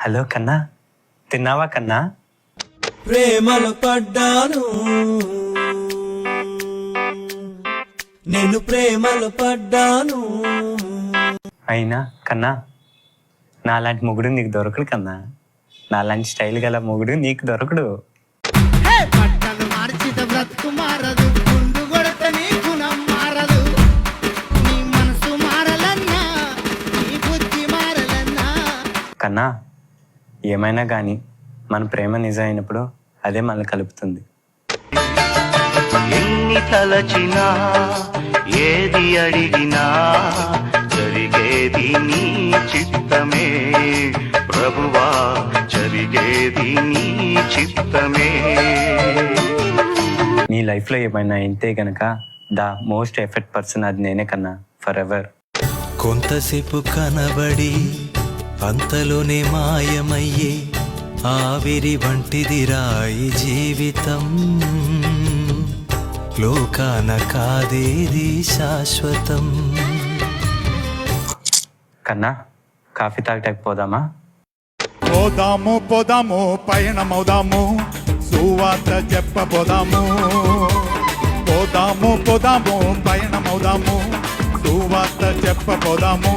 Hello కన్నా, తిన్నావా కన్నా? ప్రేమలో పడ్డాను, నేను ప్రేమలో పడ్డాను. అయినా కన్నా, నాలాంటి మొగుడు నీకు దొరకడు కన్నా. నాలాంటి స్టైల్ గల మొగుడు నీకు దొరకడు. బట్టలు మార్చిత బ్రతుకు మారదు, గుండు కొడత నీ గుణం మారదు. నీ మనసు మారలన్నా, నీ బుద్ధి మారలన్నా. కన్నా, ఏమైనా కానీ మన ప్రేమ నిజమైనప్పుడు అదే మనల్ని కలుపుతుంది. ఎన్ని తలచినా ఏది అడిగినా జరిగేది నీ చిత్తమే ప్రభువా, జరిగేది నీ చిత్తమే. నీ లైఫ్లో ఏమైనా ఇంతే గనక ద మోస్ట్ ఎఫెక్ట్ పర్సన్ అది నేనే కన్నా, ఫర్ ఎవర్. కొంతసేపు కనబడి అంతలోనే మాయమయ్యే ఆవిరి వంటిది రాయి జీవితం. లోకాన కాదేది శాశ్వతం. కన్నా, కాఫీ తాగటానికి పోదామా? పోదాము పోదాము పయనమవుదాము, సువార్త చెప్పబోదాము. పోదాము పోదాము పయనమవుదాము, సువార్త చెప్పబోదాము.